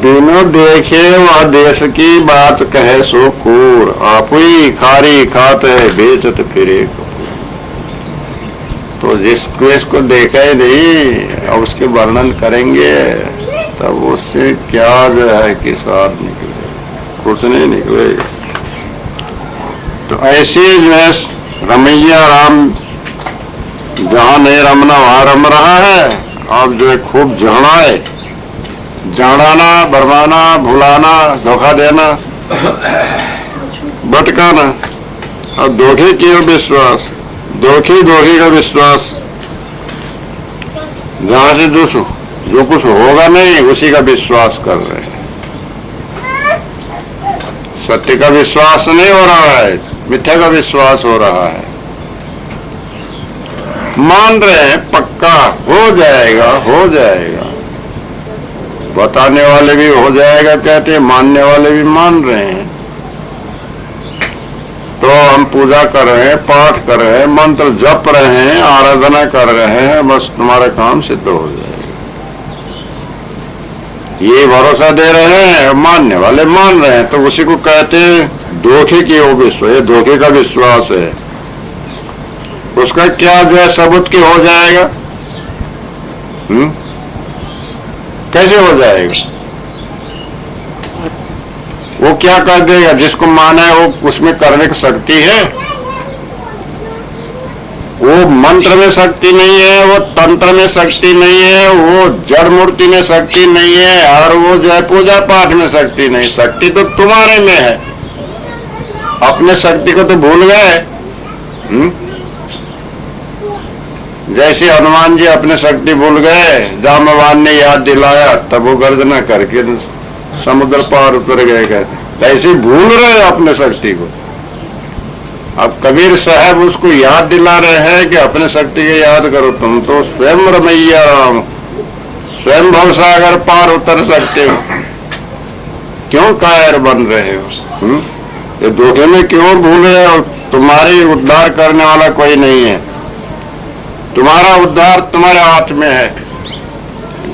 बिनु देखे वह देश की बात कहे सो कूर, आप ही खारी खाते बेचत फिरे कपूर। तो जिसको इसको देखा ही नहीं और उसके वर्णन करेंगे तब उससे क्या जो है कि सार निकले, कुछ नहीं निकलेगा। तो ऐसे जो है रमैया राम जहां नहीं रमना वहां रम रहा है। अब जो है खूब जाना जानाना, बरमाना, भुलाना, धोखा देना, भटकाना। अब धोखे की ओर विश्वास, धोखे का विश्वास, जहां से जो कुछ होगा नहीं उसी का विश्वास कर रहे हैं। सत्य का विश्वास नहीं हो रहा है, मिथ्या का विश्वास हो रहा है। मान रहे हैं पक्का हो जाएगा, हो जाएगा, बताने वाले भी हो जाएगा कहते हैं, मानने वाले भी मान रहे हैं। तो हम पूजा कर रहे हैं, पाठ कर रहे हैं, मंत्र जप रहे हैं, आराधना कर रहे हैं, बस तुम्हारा काम सिद्ध हो जाएगा, ये भरोसा दे रहे हैं। मानने वाले मान रहे हैं तो उसी को कहते हैं धोखे की वो विश्वास, ये धोखे का विश्वास है। उसका क्या जो है सबूत की हो जाएगा? कैसे हो जाएगा? वो क्या कर देगा? जिसको माना है वो उसमें करने की शक्ति है? वो मंत्र में शक्ति नहीं है, वो तंत्र में शक्ति नहीं है, वो जड़ मूर्ति में शक्ति नहीं है, और वो जो है पूजा पाठ में शक्ति नहीं। शक्ति तो तुम्हारे में है, अपने शक्ति को तो भूल गए। जैसे हनुमान जी अपने शक्ति भूल गए, जामवान ने याद दिलाया तब वो गर्जना करके समुद्र पार उतर गए। कहते ऐसे भूल रहे अपने शक्ति को। अब कबीर साहब उसको याद दिला रहे हैं कि अपने शक्ति को याद करो, तुम तो स्वयं रमैया राम, स्वयं भवसागर पार उतर सकते हो, क्यों कायर बन रहे हो? ये धोखे में क्यों भूल रहे हो? तुम्हारी उद्धार करने वाला कोई नहीं है, तुम्हारा उद्धार तुम्हारे हाथ में है।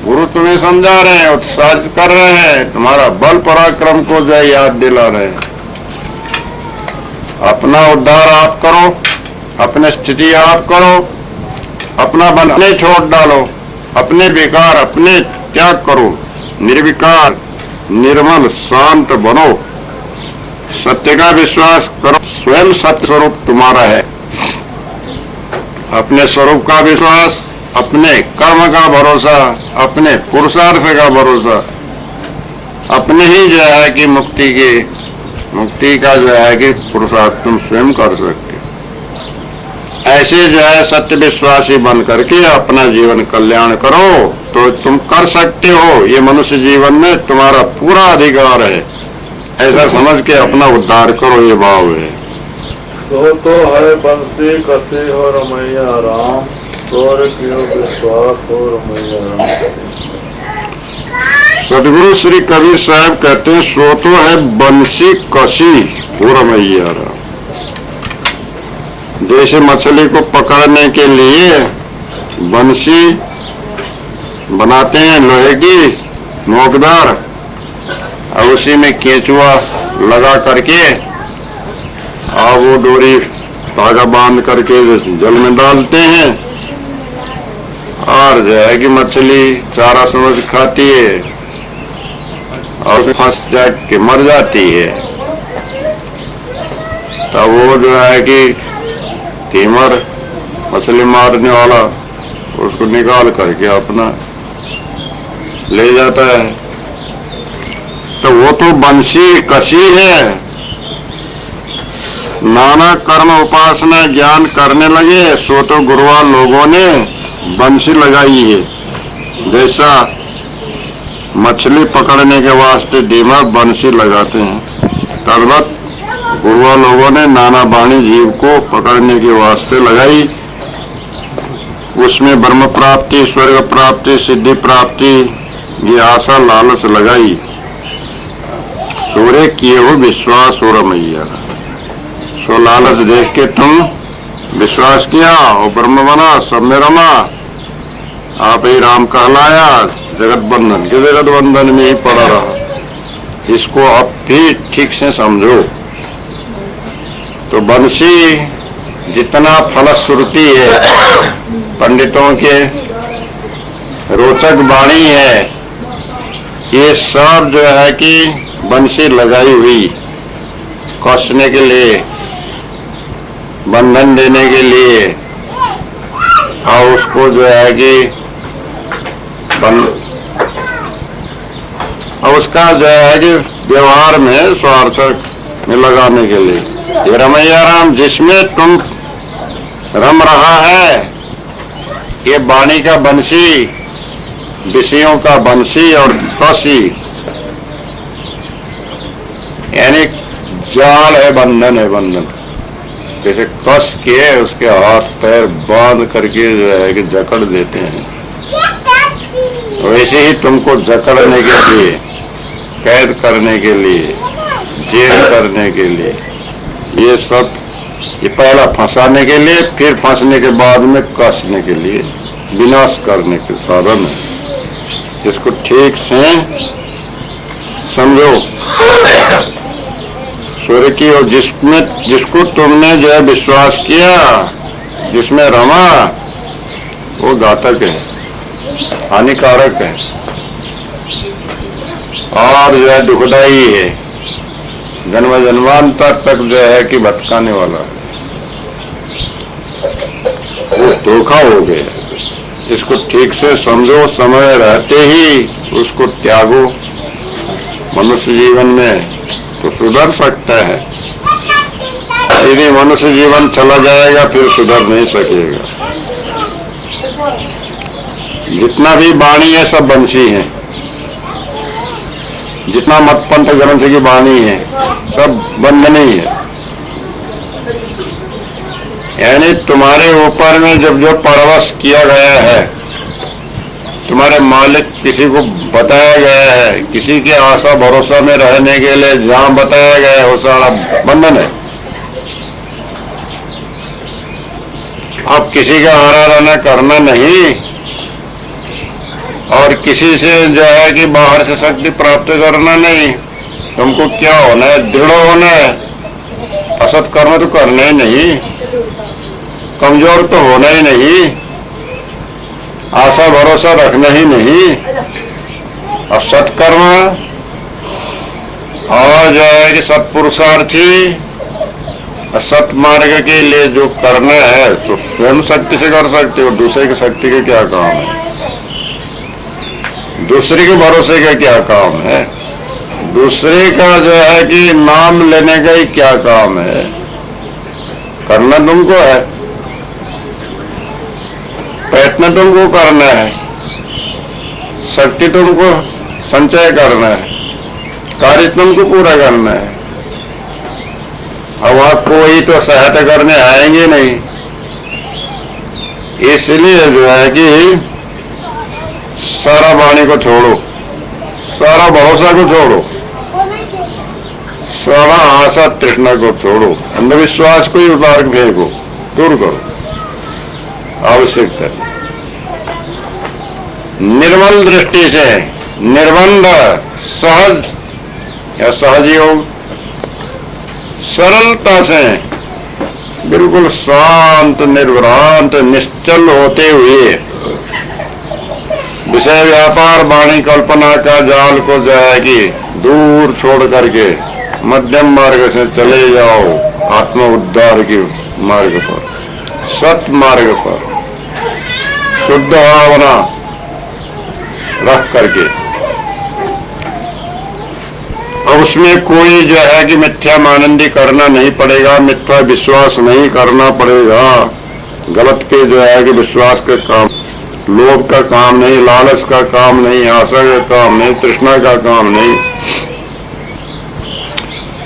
गुरु तुम्हें समझा रहे हैं, उत्साह कर रहे हैं, तुम्हारा बल पराक्रम को जो याद दिला रहे हैं। अपना उद्धार आप करो, अपने स्थिति आप करो, अपना बनने छोड़ डालो, अपने विकार अपने त्याग करो, निर्विकार निर्मल शांत बनो, सत्य का विश्वास करो। स्वयं सत्य स्वरूप तुम्हारा है, अपने स्वरूप का विश्वास, अपने कर्म का भरोसा, अपने पुरुषार्थ का भरोसा, अपने ही जो है कि मुक्ति का जो है कि पुरुषार्थ तुम स्वयं कर सकते। ऐसे जो है सत्य विश्वासी बन करके अपना जीवन कल्याण करो तो तुम कर सकते हो। ये मनुष्य जीवन में तुम्हारा पूरा अधिकार है, ऐसा समझ के अपना उद्धार करो, ये भाव है। सो तो है बंसी कसे हो रमैया राम, तोर कियो विश्वास हो रमैया राम। सदगुरु श्री कबीर साहब कहते हैं सो तो है बंसी कसी हो रमैया राम। जैसे मछली को पकड़ने के लिए बंसी बनाते हैं लोहे की नोकदार, और उसी में केंचुआ लगा करके और वो डोरी धागा बांध करके जल में डालते हैं, और जो है कि मछली चारा समझ खाती है और फंस जाके मर जाती है। तब वो जो है कि तीमर मछली मारने वाला उसको निकाल करके अपना ले जाता है। तो वो तो बंसी कसी है। नाना कर्म उपासना ज्ञान करने लगे सो तो गुरुवार लोगों ने बंसी लगाई है। जैसा मछली पकड़ने के वास्ते दीमक बंसी लगाते हैं, तद्वत गुरुवार लोगों ने नाना बाणी जीव को पकड़ने के वास्ते लगाई। उसमें ब्रह्म प्राप्ति, स्वर्ग प्राप्ति, सिद्धि प्राप्ति ये आशा लालच लगाई। सूर्य किए हो विश्वास हो रमैया, सो लालच देख के तुम विश्वास किया और ब्रह्म बना, सब में रमा, आप ही राम कहलाया, जगत बंधन के जगत बंधन में ही पड़ा रहा। इसको अब भी ठीक से समझो। तो बंसी जितना फलश्रुति है, पंडितों के रोचक वाणी है, ये सब जो है कि बंसी लगाई हुई कसने के लिए, बंधन देने के लिए, और उसको जो है कि और उसका जो है कि व्यवहार में स्वार्थक में लगाने के लिए। ये रमैया राम जिसमें तुम रम रहा है, ये वाणी का बंसी, विषयों का बंसी और कसी, यानी जाल है, बंधन है, बंधन। जैसे कस के उसके हाथ पैर बांध करके जो है कि जकड़ देते हैं, वैसे ही तुमको जकड़ने के लिए, कैद करने के लिए, जेल करने के लिए, ये सब, ये पहला फंसाने के लिए, फिर फंसने के बाद में कसने के लिए, विनाश करने के साधन है। इसको ठीक से समझो। सूर्य की और जिसको तुमने जो है विश्वास किया, जिसमें रमा, वो घातक है, हानिकारक है और जो है दुखदाई है, जन्म जन्मांतर तक जो है कि भटकाने वाला है। वो धोखा हो गया। इसको ठीक से समझो, समय रहते ही उसको त्यागो। मनुष्य जीवन में तो सुधर सकता है, यदि मनुष्य जीवन चला जाएगा फिर सुधर नहीं सकेगा। जितना भी वाणी है सब बंसी है, जितना मतपंथ ग्रंथ की वाणी है सब बंधनी है। यानी तुम्हारे ऊपर में जब जो परवश किया गया है, तुम्हारे मालिक किसी को बताया गया है, किसी के आशा भरोसा में रहने के लिए जहां बताया गया है, वो सारा बंधन है। अब किसी का आराधना करना नहीं और किसी से जो है कि बाहर से शक्ति प्राप्त करना नहीं। तुमको क्या होना है? दृढ़ होना है। असत कर्म तो करना ही नहीं, कमजोर तो होना ही नहीं, आशा भरोसा रखना ही नहीं। और सत्कर्म और जो है कि सत्पुरुषार्थी सत्मार्ग के लिए जो करना है तो स्वयं शक्ति से कर सकते हो। दूसरे की शक्ति के क्या काम है? दूसरे के भरोसे का क्या काम है? दूसरे का जो है कि नाम लेने का ही क्या काम है? करना तुमको है, प्रयत्न तुमको करना है, शक्ति तुमको संचय करना है, कार्य तुमको पूरा करना है। अब वहां कोई तो सहायता करने आएंगे नहीं, इसलिए जो है कि सारा वाणी को छोड़ो, सारा भरोसा को छोड़ो, सारा आशा तृष्णा को छोड़ो, अंधविश्वास को ही उतार के फेंको, दूर करो। आवश्यकता निर्मल दृष्टि से, निर्बंध, सहज या सहज योग, सरलता से, बिल्कुल शांत, निर्भ्रांत, निश्चल होते हुए विषय व्यापार वाणी कल्पना का जाल को जो है कि दूर छोड़ करके मध्यम मार्ग से चले जाओ, आत्म उद्धार के मार्ग पर, सत मार्ग पर, शुद्ध भावना रख करके। और उसमें कोई जो है कि मिथ्या मानंदी करना नहीं पड़ेगा, मिथ्या विश्वास नहीं करना पड़ेगा, गलत के जो है कि विश्वास के काम, लोभ का काम नहीं, लालच का काम नहीं, आशा का काम नहीं, तृष्णा का काम नहीं,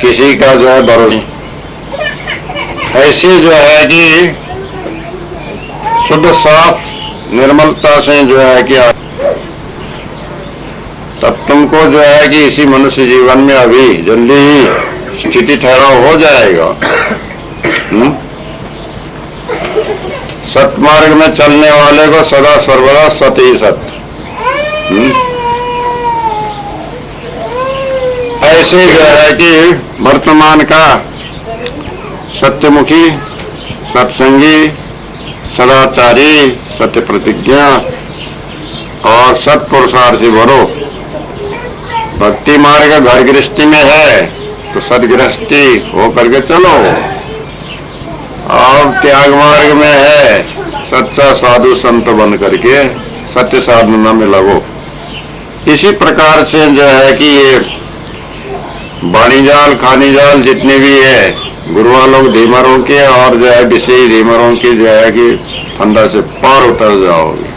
किसी का जो है भरोसा। ऐसे जो है कि शुद्ध साफ निर्मलता से जो है कि तब तुमको जो है कि इसी मनुष्य जीवन में अभी जल्दी ही स्थिति ठहराव हो जाएगा। सतमार्ग में चलने वाले को सदा सर्वदा सत ही सत। ऐसे जो है कि वर्तमान का सत्यमुखी, सत्संगी, सदाचारी, सत्य प्रतिज्ञा और सत्पुरुषार्थी बनो। भक्ति मार्ग घर गृहस्थी में है तो सदगृहस्थी हो करके चलो, और त्याग मार्ग में है सच्चा साधु संत बन करके सत्य साधना में लगो। इसी प्रकार से जो है कि ये बाणी जाल खानी जाल जितने भी है गुरुआ लोग धीमरों के और जो है विशेष धीमरों की जो है कि फंदा से पार उतर जाओगे,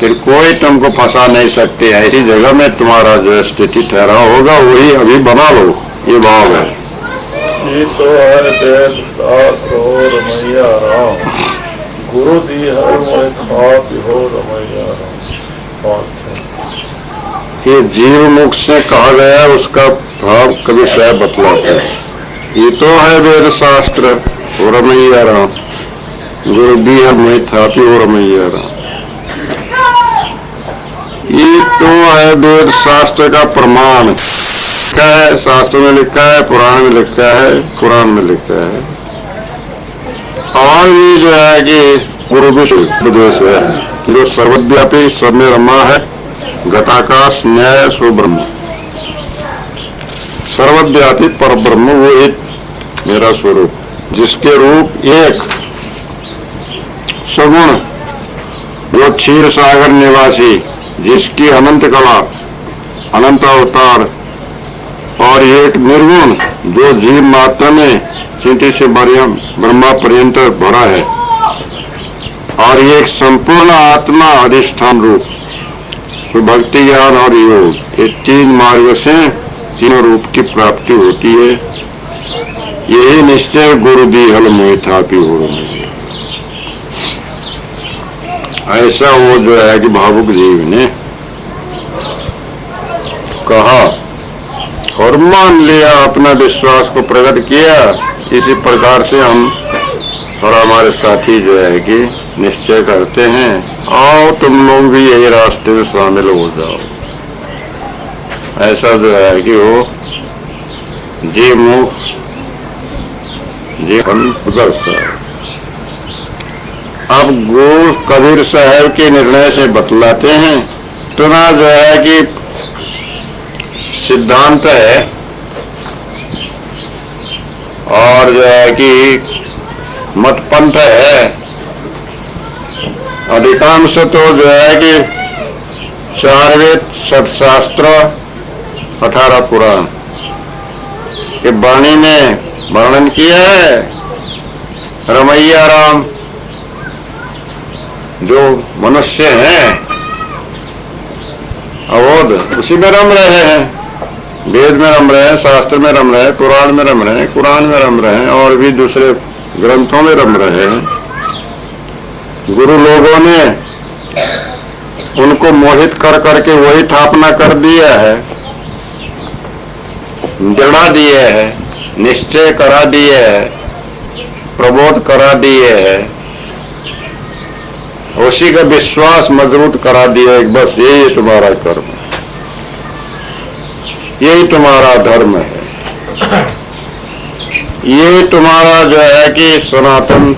फिर कोई तुमको फंसा नहीं सकते। ऐसी जगह में तुम्हारा जो स्थिति ठहरा होगा वही अभी बना लो, ये भाव है। ये तो है वेद शास्त्र हो रमैया राम, गुरु दी हर मोहि खाप हो रमैया राम। ये जीव मुख से कहा गया उसका भाव कभी स्वयं बतलाते हैं। ये तो है वेद शास्त्र हो रमैया राम, गुरु दी हर मोहि खाप हो रमैया राम। ये तो है वेद शास्त्र का प्रमाण है, शास्त्र में लिखा है, पुराण में लिखा है, कुरान में लिखा है। और ये जो है कि गुरु भी उपदेश है जो सर्वव्यापी सब में रमा है, घटाकाश न्याय सुब्रह्म, सर्वव्यापी पर ब्रह्म वो एक मेरा स्वरूप, जिसके रूप एक सगुण, वो क्षीर सागर निवासी, जिसकी अनंत कला, अनंत अवतार, और एक निर्गुण जो जीव मात्र में चींटी से ब्रह्मा पर्यंत भरा है, और एक संपूर्ण आत्मा अधिष्ठान रूप, तो भक्ति ज्ञान और योग, ये तीन मार्ग से तीनों रूप की प्राप्ति होती है। यही निश्चय गुरु दी हल मोहि थापि हो रमैया। ऐसा वो जो है कि भावुक जीव ने कहा और मान लिया, अपना विश्वास को प्रकट किया। इसी प्रकार से हम और हमारे साथी जो है कि निश्चय करते हैं, आओ तुम लोग भी यही रास्ते में शामिल हो जाओ। ऐसा जो है कि वो जी मुख जीवन उदरता। अब गुरु कबीर साहब के निर्णय से बतलाते हैं, इतना जो है कि सिद्धांत है और जो है कि मत पंथ है। अधिकांश तो जो है कि 4 वेद, 7 शास्त्र, 18 पुराण के वाणी में वर्णन किया है। रमैया राम जो मनुष्य हैं अवोध उसी में रम रहे हैं, वेद में रम रहे हैं, शास्त्र में रम रहे हैं, पुराण में रम रहे हैं, कुरान में रम रहे हैं, और भी दूसरे ग्रंथों में रम रहे हैं। गुरु लोगों ने उनको मोहित कर करके वही स्थापना कर दिया है, जड़ा दिए है, निश्चय करा दिए है, प्रबोध करा दिए है, उसी का विश्वास मजबूत करा दिया है। बस यही तुम्हारा कर्म है, यही तुम्हारा धर्म है, यही तुम्हारा जो है कि सनातन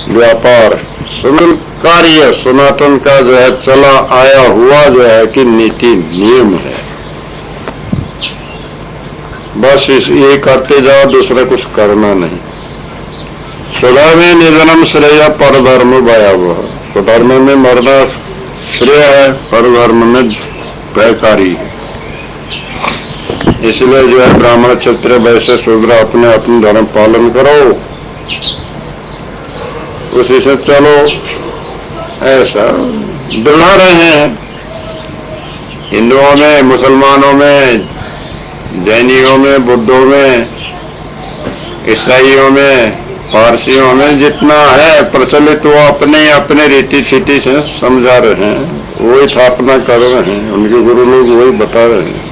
व्यापार, सनातन कार्य, सनातन का जो है चला आया हुआ जो है कि नीति नियम है। बस ये करते जाओ, दूसरा कुछ करना नहीं। स्वधर्मे निधनम श्रेय, पर धर्म भयावह। स्वधर्म में मरना श्रेय है, पर धर्म में भयकारी है। इसलिए जो है ब्राह्मण क्षत्रिय वैश्य शूद्र अपने अपने धर्म पालन करो, उसी से चलो। ऐसा दुल्हा रहे हैं हिंदुओं में, मुसलमानों में, जैनियों में, बुद्धों में, ईसाइयों में, पारसियों में, जितना है प्रचलित वो अपने अपने रीति थीति से समझा रहे हैं, वही स्थापना कर रहे हैं, उनके गुरु लोग वही बता रहे हैं।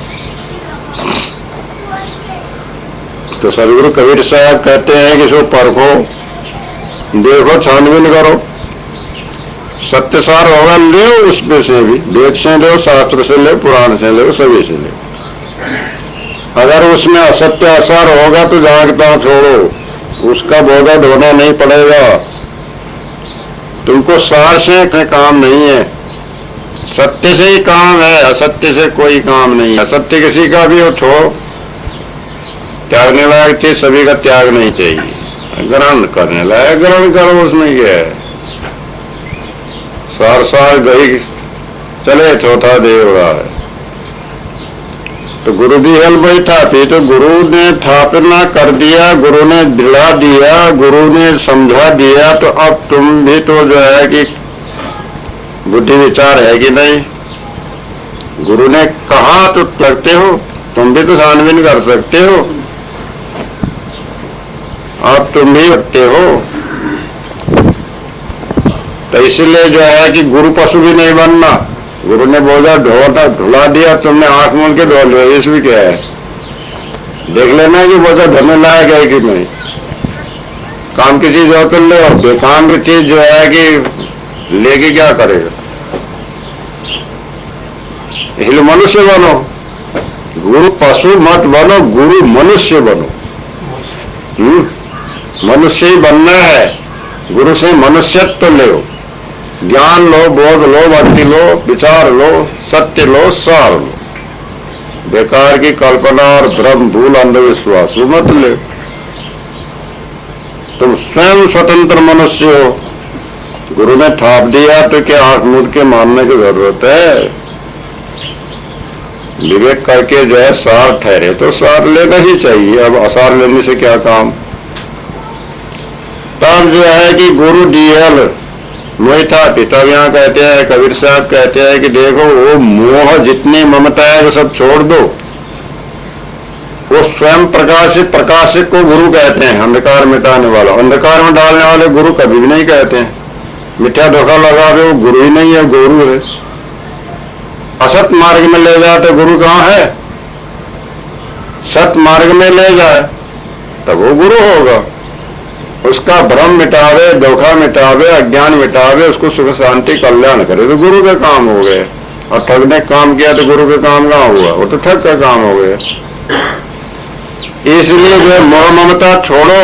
तो सदगुरु कबीर साहब कहते हैं कि इसको परखो, देखो, छानबीन करो, सत्य सार होगा, ले उसमें से भी, वेद से ले, शास्त्र से ले, पुराण से ले, सभी से ले। अगर उसमें असत्य असर होगा तो जागता छोड़ो, उसका बोझा ढोना नहीं पड़ेगा। तुमको सार से काम नहीं है, सत्य से ही काम है, असत्य से कोई काम नहीं है। असत्य किसी का भी हो छोड़ो, त्यागने लायक चीज सभी का त्याग नहीं चाहिए। ग्रहण करने लायक ग्रहण करो, उसमें क्या है। सार सार गई चले चौथा देव रहा है। तो गुरु दी हल भाई थापी, तो गुरु ने थापना कर दिया, गुरु ने दिला दिया, गुरु ने समझा दिया। तो अब तुम भी तो जो है कि बुद्धि विचार है कि नहीं, गुरु ने कहा तो करते हो, तुम भी तो छानबीन कर सकते हो। अब तुम भी करते हो, तो इसलिए जो है कि गुरु पशु भी नहीं बनना। गुरु ने बोझा ढुला दिया, तुमने आंख मूंद के ढोल रहे, इसमें क्या है। देख लेना कि बोझा ढोने लायक है कि नहीं। काम की चीज हो तो ले, और बेकाम की चीज जो है कि लेके क्या करेगा। इसलिए मनुष्य बनो, गुरु पशु मत बनो, गुरु मनुष्य बनो। मनुष्य ही बनना है, गुरु से मनुष्यत्व लो, ज्ञान लो, बोध लो, भक्ति लो, विचार लो, सत्य लो, सार लो। बेकार की कल्पना और भ्रम भूल अंधविश्वास वो मत ले। तुम स्वयं स्वतंत्र मनुष्य हो, गुरु ने थाप दिया तो क्या आंख मूंद के मानने की जरूरत है। विवेक करके जो है सार ठहरे तो सार लेना ही चाहिए। अब असार लेने से क्या काम। तब जो है कि गुरु डीएल मोहिता पिता यहाँ कहते हैं, कबीर साहब कहते हैं कि देखो वो मोह जितनी ममता है वो सब छोड़ दो। वो स्वयं प्रकाशिक को गुरु कहते हैं, अंधकार मिटाने वाला। अंधकार में डालने वाले गुरु कभी भी नहीं कहते हैं। मिथ्या धोखा लगा रहे, वो गुरु ही नहीं है, गुरु है। असत मार्ग में ले जाए तो गुरु कहाँ है। सत मार्ग में ले जाए तब वो गुरु होगा। उसका भ्रम मिटावे, धोखा मिटावे, अज्ञान मिटावे, उसको सुख शांति कल्याण करे तो गुरु का काम हो गए। और ठग ने काम किया तो गुरु का काम कहाँ हुआ, वो तो ठग का काम हो गया। इसलिए जो है मोह ममता छोड़ो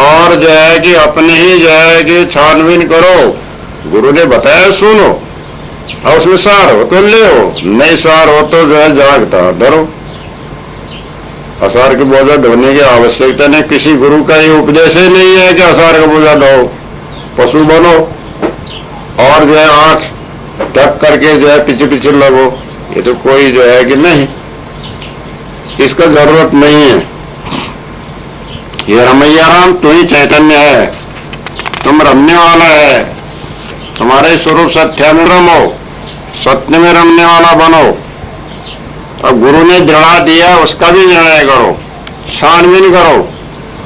और जो है कि अपने ही जो है कि छानबीन करो। गुरु ने बताया सुनो, और उसमें सार हो तो ले हो, नहीं सार हो तो जो है जागता डरो। असार के बोझा ढोने की आवश्यकता नहीं, किसी गुरु का ये उपदेश ही नहीं है कि असार का बोझा ढो। पशु बनो और जो है आंख ढक करके जो है पीछे पीछे लगो, ये तो कोई जो है कि नहीं, इसका जरूरत नहीं है। ये रमैया राम तू ही चैतन्य है, तुम रमने वाला है। तुम्हारे स्वरूप सत्य में रमो, सत्य में रमने वाला बनो। अब गुरु ने दृढ़ा दिया, उसका भी निर्णय करो, छानबीन करो।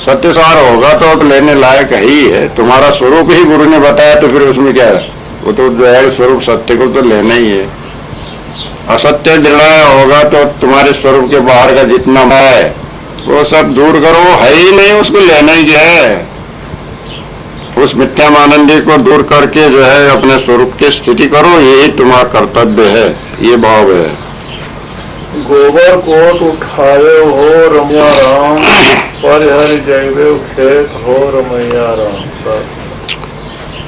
सत्य सार होगा तो लेने लायक ही है। तुम्हारा स्वरूप ही गुरु ने बताया तो फिर उसमें क्या है, वो तो जो है स्वरूप सत्य को तो लेना ही है। असत्य दृढ़ होगा तो तुम्हारे स्वरूप के बाहर का जितना है वो सब दूर करो, है ही नहीं, उसको लेना ही क्या है। उस मिथ्या मानंदी को दूर करके जो है अपने स्वरूप की स्थिति करो, यही तुम्हारा कर्तव्य है, ये भाव है। गोबर कोट उठाए हो रमैया राम, परिहर जैवे खेत हो रमैया राम।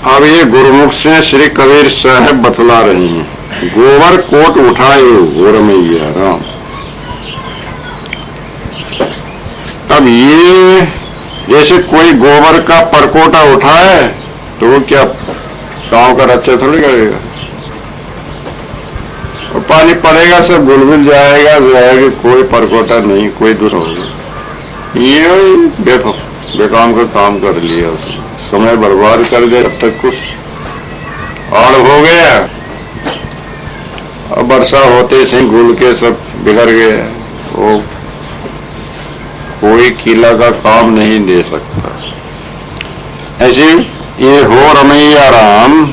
अब ये गुरुमुख से श्री कबीर साहब बतला रहे हैं, गोबर कोट उठाए हो रमैया राम। अब ये जैसे कोई गोबर का परकोटा उठाए तो वो क्या गांव का रक्षा थोड़ी करेगा, और पानी पड़ेगा सब बुलबुल जाएगा, जाएगा, कोई परकोटा नहीं, कोई दूसरा होगा। ये देखो बेकाम का काम कर लिया, उसने समय बर्बाद कर दिया, जब तक कुछ और हो गया। अब वर्षा होते से घुल के सब बिगड़ गए, वो कोई किला का काम नहीं दे सकता। ऐसे ये हो रमैया राम,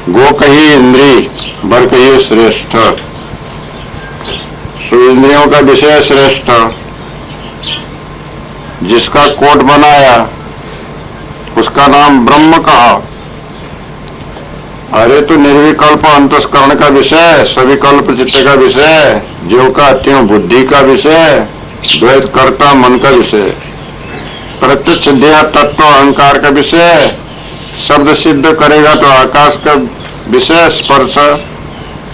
गो कही इंद्री बर कही श्रेष्ठ, सुइंद्रियों का विषय श्रेष्ठ, जिसका कोट बनाया उसका नाम ब्रह्म कहा। अरे तो निर्विकल्प अंतस्करण का विषय, सविकल्प चित्त का विषय, ज्यों का त्यों बुद्धि का विषय, द्वैत कर्ता मन का विषय, प्रत्यक्ष देह तत्व अहंकार का विषय, शब्द सिद्ध करेगा तो आकाश का विषय, स्पर्श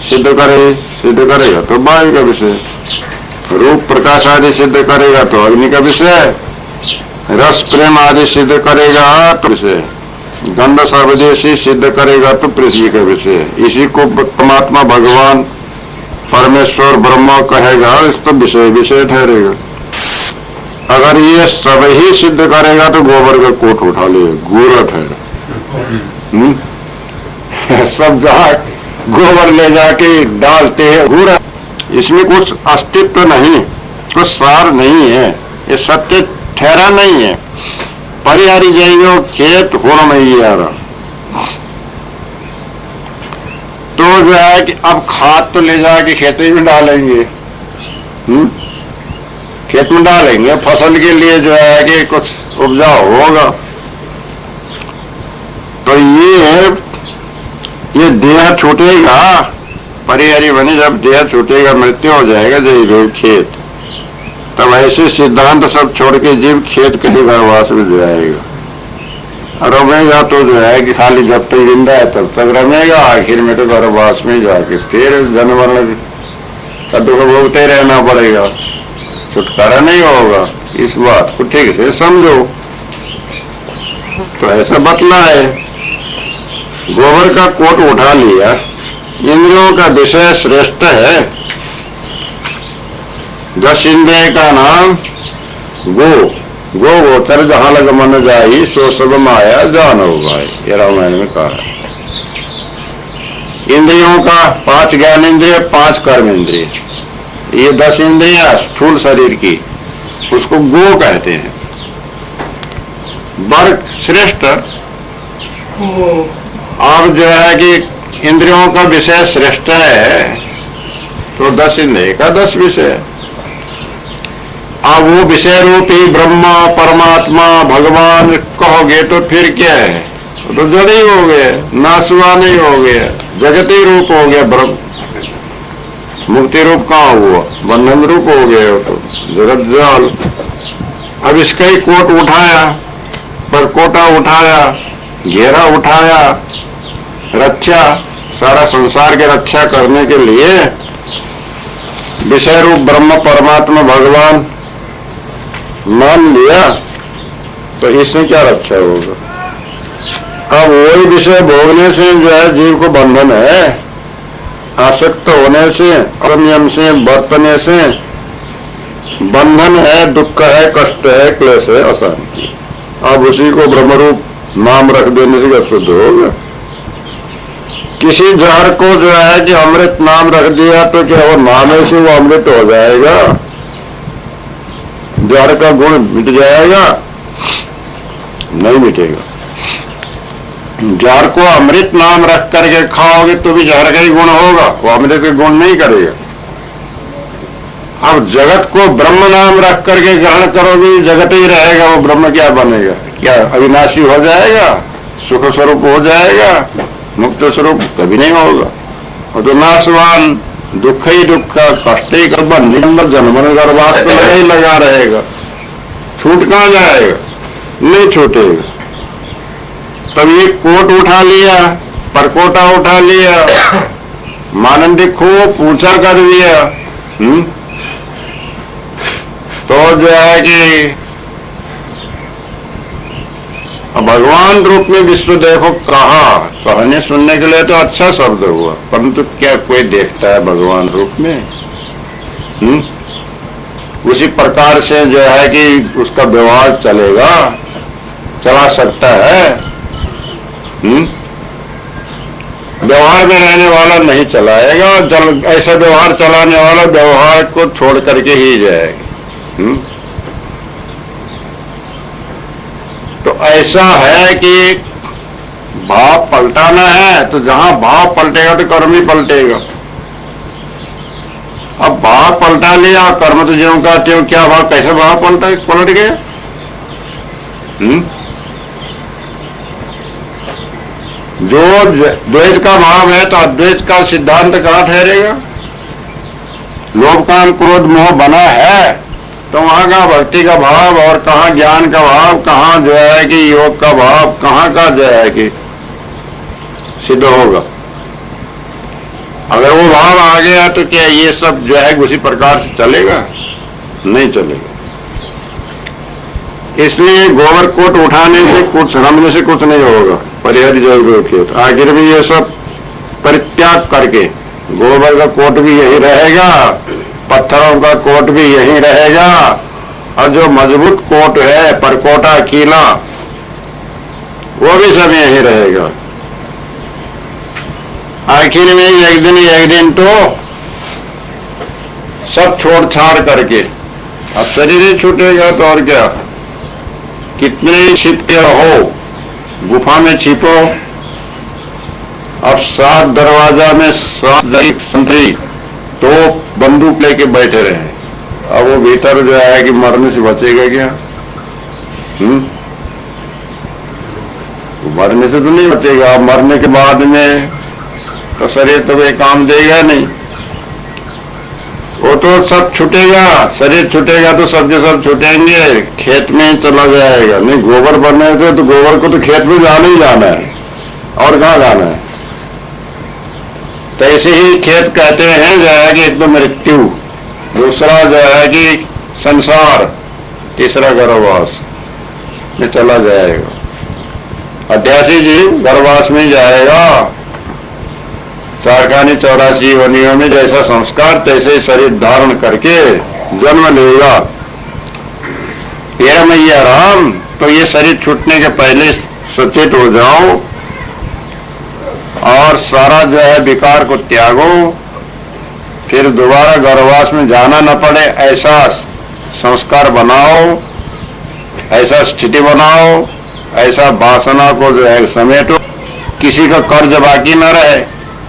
सिद्ध करेगा तो वायु का विषय, रूप प्रकाश आदि सिद्ध करेगा तो अग्नि का विषय, रस प्रेम आदि सिद्ध करेगा तो विषय, गंध सर्वदेशी सिद्ध करेगा तो पृथ्वी का विषय। इसी को परमात्मा भगवान परमेश्वर ब्रह्म कहेगा, इस तो विषय ठहरेगा। अगर ये सब ही सिद्ध करेगा तो गोबर का कोट उठा ले, गोरठ है। सब जहाँ गोबर ले जाके डालते हैं घूरा, इसमें कुछ अस्तित्व नहीं, कुछ सार नहीं है, ये सत्य ठहरा नहीं है। परिहारी जाइयो खेत हो रहा, तो जो है कि अब खाद तो ले जाके खेत में डालेंगे, खेत में डालेंगे, फसल के लिए जो है कि कुछ उपजाऊ होगा। तो ये देह छूटेगा, परिहरी बने जब देह छूटेगा, मृत्यु हो जाएगा जब खेत, तब ऐसे सिद्धांत सब छोड़ के जीव खेत कहीं गर्भवास में जाएगा। रमेगा तो जो है कि खाली जब तक जिंदा है तब तक रमेगा, आखिर में तो गर्भवास में जाके फिर जन्म का दुख भोगते रहना पड़ेगा, छुटकारा नहीं होगा। इस बात को ठीक से समझो। तो ऐसा बतला है, गोबर का कोट उठा लिया, इंद्रियों का विषय श्रेष्ठ है, 10 इंद्रिय का नाम गोचर जहां लग मन जाई, सो सब माया जान हो भाई, ये रामायण में कहा है। इंद्रियों का 5 ज्ञान इंद्रिय, 5 कर्म इंद्रिय, ये 10 इंद्रियां स्थूल शरीर की, उसको गो कहते हैं। वर्ग श्रेष्ठ, अब जो है कि इंद्रियों का विषय श्रेष्ठ है, तो 10 इंद्रिय का 10 विषय। अब वो विषय रूपी ब्रह्म परमात्मा भगवान कहोगे तो फिर क्या है, तो जड़ ही हो गए, नाशवा नहीं हो गया, जगती रूप हो गया ब्रह्म। मुक्ति रूप कहाँ हुआ, बंधन रूप हो गया, तो जगत जाल। अब इसका ही कोट उठाया, परकोटा उठाया, घेरा उठाया, रक्षा, सारा संसार की रक्षा करने के लिए विषय रूप ब्रह्म परमात्मा भगवान मान लिया, तो इससे क्या रक्षा होगा। अब वही विषय भोगने से जो है जीव को बंधन है, आसक्त होने से, नियम से बरतने से बंधन है, दुख है, कष्ट है, क्लेश है, अशांति। अब उसी को ब्रह्मरूप नाम रख देने से क्या शुद्ध होगा। किसी जहर को जो है कि अमृत नाम रख दिया तो क्या वो नाम से वो अमृत हो जाएगा, जहर का गुण मिट जाएगा, नहीं मिटेगा। जहर को अमृत नाम रख करके खाओगे तो भी जहर का ही गुण होगा, वो अमृत का गुण नहीं करेगा। अब जगत को ब्रह्म नाम रख करके ग्रहण करोगे, जगत ही रहेगा, वो ब्रह्म क्या बनेगा, क्या अविनाशी हो जाएगा, सुख स्वरूप हो जाएगा, मुक्त स्वरूप कभी नहीं होगा। और तो नाशवान, दुख ही दुख का, कष्ट ही का, बंधन जन्म गर्भवास तो लगा ही लगा रहेगा, छूट कहाँ जाएगा, नहीं छूटेगा। तब ये कोट उठा लिया, परकोटा उठा लिया, मानंदी खूब पूछा कर दिया, तो जो है कि भगवान रूप में विश्व देखो कहा, कहने सुनने के लिए तो अच्छा शब्द हुआ, परंतु क्या कोई देखता है भगवान रूप में? उसी प्रकार से जो है कि उसका व्यवहार चलेगा, चला सकता है। व्यवहार में रहने वाला नहीं चलाएगा, ऐसा व्यवहार चलाने वाला व्यवहार को छोड़ करके ही जाएगा। तो ऐसा है कि भाव पलटाना है, तो जहां भाव पलटेगा तो कर्म ही पलटेगा। अब भाव पलटा लिया, कर्म तो ज्यों का त्यों, क्या भाव, कैसे भाव पलट गया। जो द्वैत का भाव है तो अद्वैत का सिद्धांत कहां ठहरेगा? लोभ काम क्रोध मोह बना है तो वहां का भक्ति का भाव और कहां ज्ञान का भाव, कहां जो है कि योग का भाव, कहां का जो है कि सिद्ध होगा? अगर वो भाव आ गया तो क्या ये सब जो है उसी प्रकार से चलेगा? नहीं चलेगा। इसलिए गोबर कोट उठाने से कुछ रमने से कुछ नहीं होगा। परिहर जल खेत, आखिर में ये सब परित्याग करके गोबर का कोट भी यही रहेगा, पत्थरों का कोट भी यही रहेगा, और जो मजबूत कोट है परकोटा कीला वो भी सब यही रहेगा। आखिर में एक दिन तो सब छोड़ छाड़ करके अब शरीर ही छूटेगा तो और क्या। कितने ही छिपके रहो, गुफा में छिपो, अब 7 दरवाजा में 7 संतरी तो बंदूक लेके बैठे रहे, अब वो भीतर जो है कि मरने से बचेगा क्या? मरने से तो नहीं बचेगा। मरने के बाद में तो शरीर तो कोई काम देगा नहीं, वो तो सब छूटेगा। शरीर छूटेगा तो सब के सब छूटेंगे, खेत में ही चला जाएगा। नहीं गोबर बनने से तो गोबर को तो खेत में जाना ही जाना है, और कहाँ जाना है? तो ऐसे ही खेत कहते हैं जो है कि एक तो मृत्यु, दूसरा जो है कि संसार, तीसरा गर्भवास में चला जाएगा। अध्यासी जीव गर्भवास में जाएगा। 84 योनियों में जैसा संस्कार तैसे शरीर धारण करके जन्म लेगा। ये मैया राम, तो ये शरीर छूटने के पहले सचेत हो जाओ और सारा जो है विकार को त्यागो, फिर दोबारा गर्भवास में जाना न पड़े ऐसा संस्कार बनाओ, ऐसा स्थिति बनाओ, ऐसा वासना को जो है समेटो, किसी का कर्ज बाकी न रहे,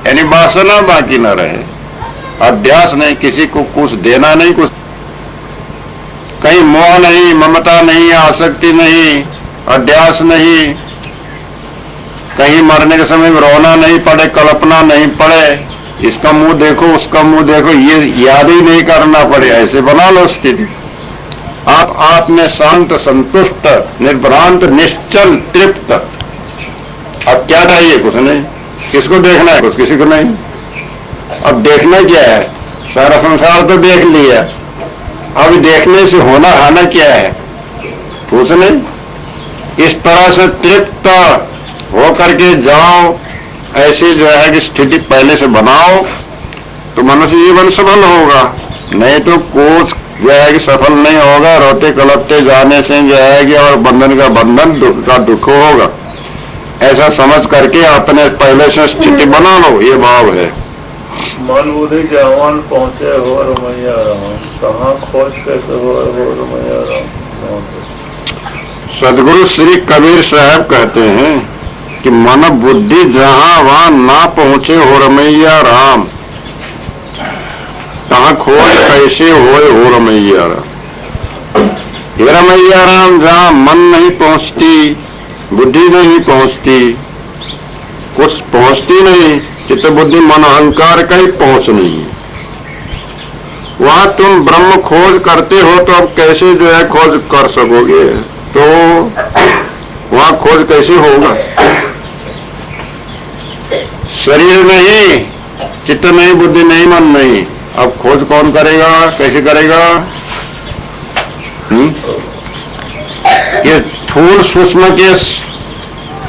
यानी वासना बाकी न रहे, अध्यास नहीं, किसी को कुछ देना नहीं, कुछ कहीं मोह नहीं, ममता नहीं, आसक्ति नहीं, अध्यास नहीं, कहीं मरने के समय रोना नहीं पड़े, कल्पना नहीं पड़े, इसका मुंह देखो उसका मुंह देखो, ये याद ही नहीं करना पड़े, ऐसे बना लो स्थिति। आप में शांत, संतुष्ट, निर्भ्रांत, निश्चल, तृप्त। अब क्या चाहिए? कुछ नहीं। किसको देखना है? कुछ किसी को नहीं। अब देखना क्या है? सारा संसार तो देख लिया, अब देखने से होना आना क्या है? कुछ नहीं। इस तरह से तृप्त हो करके जाओ, ऐसी जो है कि स्थिति पहले से बनाओ तो मनुष्य जीवन सफल होगा। नहीं तो कुछ जो है कि सफल नहीं होगा, रोते कलपते जाने से जो है कि और बंधन का बंधन, दुख का दुख होगा। ऐसा समझ करके अपने पहले से स्थिति बना लो, ये भाव है। मन बुद्धि जवान पहुँचे हो रमैया राम, कहाँ खोज कैसे हो रमैया राम। सदगुरु श्री कबीर साहब कहते हैं कि मन बुद्धि जहां वहां ना पहुंचे हो रमैया राम, कहाँ खोज कैसे हो रमैया राम। हे रमैया राम, जहां मन नहीं पहुंचती, बुद्धि नहीं पहुंचती, कुछ पहुंचती नहीं, चित्त बुद्धि मन अहंकार कहीं पहुंच नहीं है, वहां तुम ब्रह्म खोज करते हो तो अब कैसे जो है खोज कर सकोगे? तो वहां खोज कैसे होगा? शरीर नहीं, चित्त नहीं, बुद्धि नहीं, मन नहीं, अब खोज कौन करेगा? कैसे करेगा? ये थूल सूक्ष्म के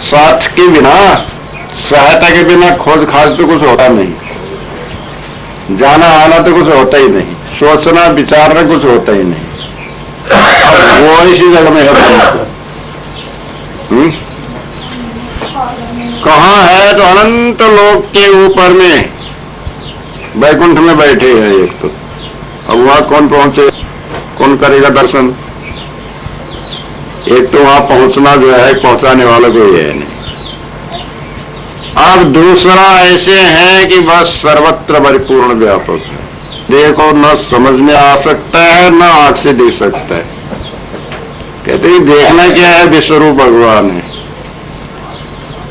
साथ के बिना, सहायता के बिना खोज खाज तो कुछ होता नहीं, जाना आना तो कुछ होता ही नहीं, सोचना विचारना कुछ होता ही नहीं। अब वो इसी जगह में है। कहाँ है? तो अनंत लोक के ऊपर में वैकुंठ में बैठे हैं एक तो। अब वहां कौन पहुंचे, कौन करेगा दर्शन? एक तो वहां पहुंचना जो है पहुंचाने वाला कोई है नहीं। अब दूसरा ऐसे है कि बस सर्वत्र परिपूर्ण व्यापक है, देखो न समझ में आ सकता है न आंख से देख सकता है। कहते हैं देखना क्या है? विश्वरूप भगवान है।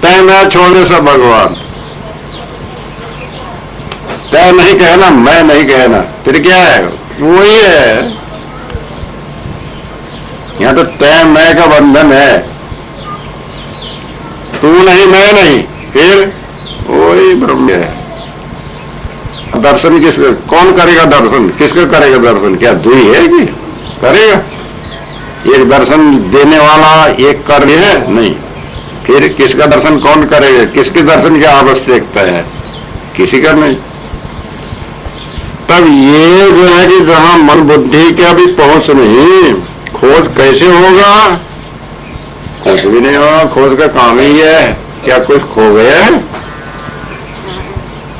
तो मैं छोड़ने से भगवान, तय नहीं कहना, मैं नहीं कहना, फिर क्या है? वही है। यहां तो तय मैं का बंधन है, तू नहीं मैं नहीं, फिर वही ब्रह्म है। दर्शन किसको, कौन करेगा दर्शन, किसको करेगा दर्शन? क्या दुई है कि करेगा? एक दर्शन देने वाला एक कर है नहीं, फिर किसका दर्शन कौन करेगा? किसके दर्शन की आवश्यकता है? किसी का नहीं। तब ये जो है कि जहां मन बुद्धि का भी पहुंच नहीं, खोज कैसे होगा? कुछ भी नहीं होगा, खोज का काम ही है। क्या कुछ खो गया?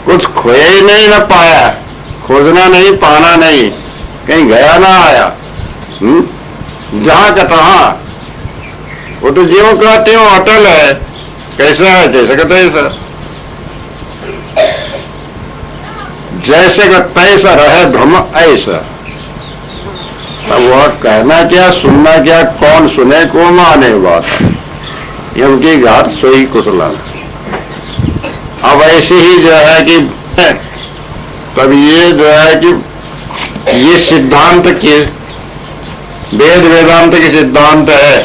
कुछ खोया ही नहीं, ना पाया। खोजना नहीं, पाना नहीं, कहीं गया ना आया, जहां का तहां। वो तो ज्यों कहते हो अटल है, कैसा है? जैसे का तैसा, जैसे का तैसा रहे भ्रम ऐसा। अब वह कहना क्या, सुनना क्या, कौन सुने को माने बात, ये उनकी घात सोई कुशला। अब ऐसे ही जो है कि तब ये जो है कि ये सिद्धांत के वेद वेदांत के सिद्धांत है,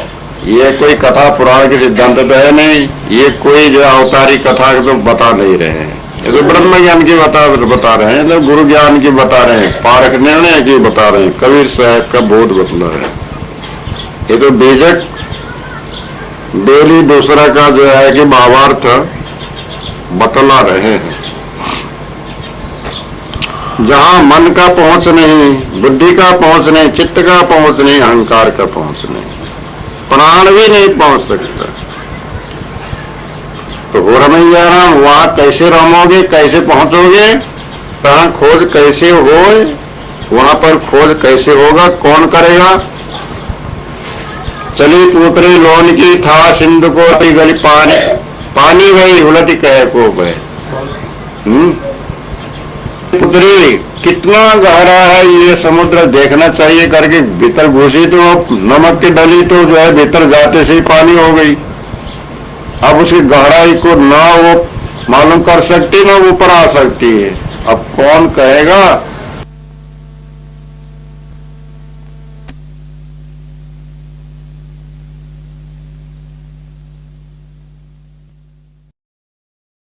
ये कोई कथा पुराण के सिद्धांत तो है नहीं। ये कोई जो अवतारी कथा तो बता नहीं रहे हैं, ये तो ब्रह्म ज्ञान की बता रहे हैं, तो गुरु ज्ञान की बता रहे हैं, पारक निर्णय की बता रहे हैं, कबीर साहब का बोध बतला है। ये तो बेजक डेली दूसरा का जो है कि भावार्थ बतला रहे हैं। जहां मन का पहुंच नहीं, बुद्धि का पहुंच नहीं, चित्त का पहुंच नहीं, अहंकार का पहुंच नहीं, प्राण भी नहीं पहुंच सकता, तो हो रमैया राम, वहां कैसे रमोगे, कैसे पहुंचोगे? कहां खोज कैसे हो, वहां पर खोज कैसे होगा? कौन करेगा? चली पुत्री लोन की था सिंधु को गली पानी, पानी गई उलटी कहे को गए। पुत्री कितना गहरा है ये समुद्र, देखना चाहिए करके भीतर घुसी तो नमक की डली तो जो है भीतर जाते से ही पानी हो गई। अब उसकी गहराई को ना वो मालूम कर सकती, ना ऊपर आ सकती है। अब कौन कहेगा